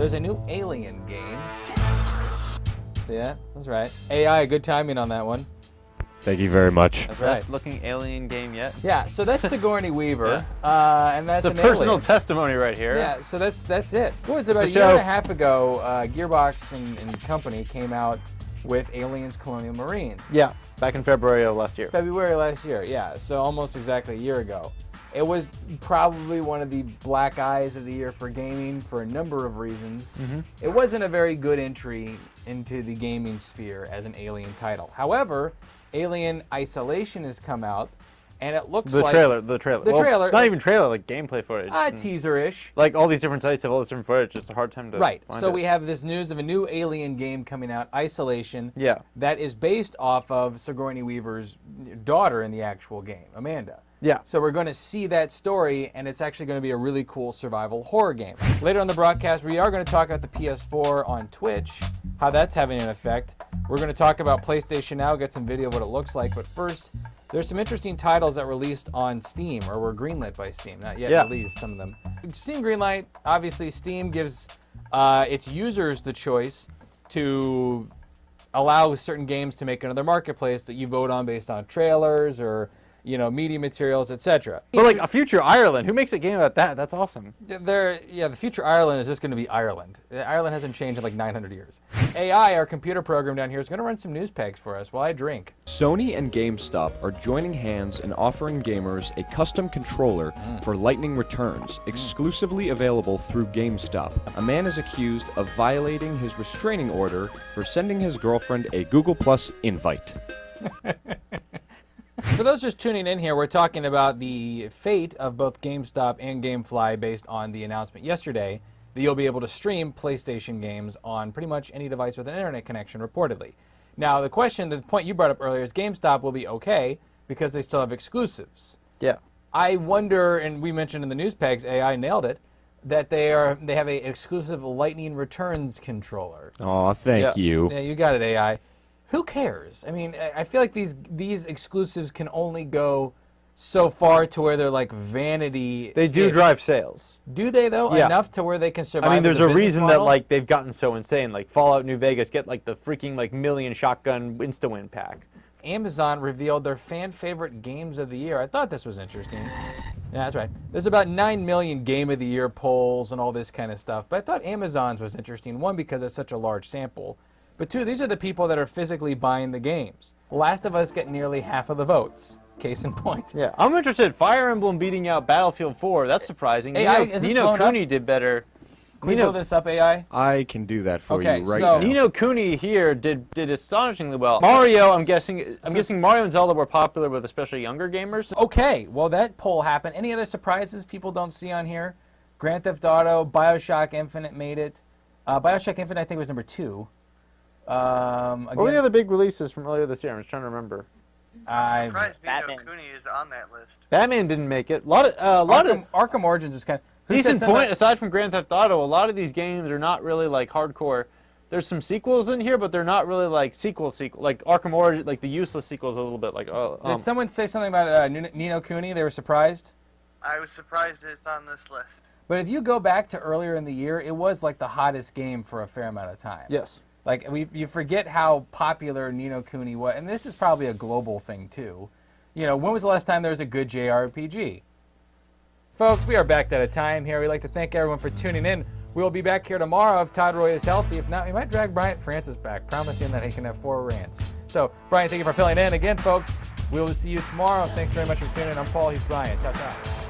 there's a new Alien game. Yeah, that's right. AI, good timing on that one. Thank you very much. That's right. Best looking alien game yet. Yeah, so that's Sigourney Weaver, and that's It's a an personal alien. testimony right here. Yeah, so that's it. What was it, about a The year and show. a half ago, Gearbox and company came out with Aliens Colonial Marines. Yeah, back in February of last year. February last year, yeah, so almost exactly a year ago. It was probably one of the black eyes of the year for gaming for a number of reasons. It wasn't a very good entry into the gaming sphere as an Alien title. However, Alien Isolation has come out, and it looks The like... trailer. The Well, trailer. Not even trailer, like gameplay footage. Teaser-ish. Like all these different sites have all this different footage. It's a hard time to Right, find so it. we have this news of a new Alien game coming out, Isolation, Yeah. that is based off of Sigourney Weaver's daughter in the actual game, Amanda. Yeah. So we're going to see that story, and it's actually going to be a really cool survival horror game. Later on the broadcast, we are going to talk about the PS4 on Twitch, how that's having an effect. We're going to talk about PlayStation Now, get some video of what it looks like. But first, there's some interesting titles that released on Steam, or were greenlit by Steam. Not yet released, some of them. Steam greenlight, obviously Steam gives its users the choice to allow certain games to make another marketplace that you vote on based on trailers or media materials, etc. But like a future Ireland, who makes a game about that? That's awesome. The future Ireland is just going to be Ireland. Ireland hasn't changed in like 900 years. AI, our computer program down here, is going to run some news pegs for us while I drink. Sony and GameStop are joining hands and offering gamers a custom controller for Lightning Returns, exclusively available through GameStop. A man is accused of violating his restraining order for sending his girlfriend a Google Plus invite. For those just tuning in here, we're talking about the fate of both GameStop and GameFly based on the announcement yesterday that you'll be able to stream PlayStation games on pretty much any device with an internet connection, reportedly. Now, the point you brought up earlier is GameStop will be okay because they still have exclusives. Yeah. I wonder, and we mentioned in the news pegs, AI nailed it, that they have an exclusive Lightning Returns controller. Aw, thank you. Yeah, you got it, AI. Who cares? I mean, I feel like these exclusives can only go so far to where they're like vanity. They do drive sales. Do they though? Yeah. Enough to where they can survive? I mean, there's as a business reason model? that like they've gotten so insane. Like Fallout New Vegas get like the freaking like million shotgun insta-win pack. Amazon revealed their fan favorite games of the year. I thought this was interesting. Yeah, that's right. There's about 9 million game of the year polls and all this kind of stuff. But I thought Amazon's was interesting. One, because it's such a large sample. But two, these are the people that are physically buying the games. Last of Us get nearly half of the votes. Case in point. Yeah, I'm interested. Fire Emblem beating out Battlefield 4. That's surprising. AI, is this Nino blown up? Cooney did better. Can we pull this up, AI? I can do that for Okay, you right so- now. Nino Cooney here did astonishingly well. Mario, I'm guessing Mario and Zelda were popular with especially younger gamers. Okay, well that poll happened. Any other surprises people don't see on here? Grand Theft Auto, BioShock Infinite made it. BioShock Infinite I think was number 2. What were the other big releases from earlier this year? I'm just trying to remember. I surprised Nino Batman. Cooney is on that list. Batman didn't make it. A lot of Arkham Origins is kind of decent point. Aside from Grand Theft Auto, a lot of these games are not really like hardcore. There's some sequels in here, but they're not really like sequel. Like Arkham Origins, like the useless sequels, a little bit like. Did someone say something about Nino Cooney? They were surprised. I was surprised it's on this list. But if you go back to earlier in the year, it was like the hottest game for a fair amount of time. Yes. Like you forget how popular Nino Cooney was, and this is probably a global thing too. When was the last time there was a good JRPG? Folks, we are back out of time here. We'd like to thank everyone for tuning in. We'll be back here tomorrow if Todd Roy is healthy. If not, we might drag Bryant Francis back, promising that he can have 4 rants. So, Bryant, thank you for filling in. Again, folks, we will see you tomorrow. Thanks very much for tuning in. I'm Paul. He's Bryant. Ta-ta.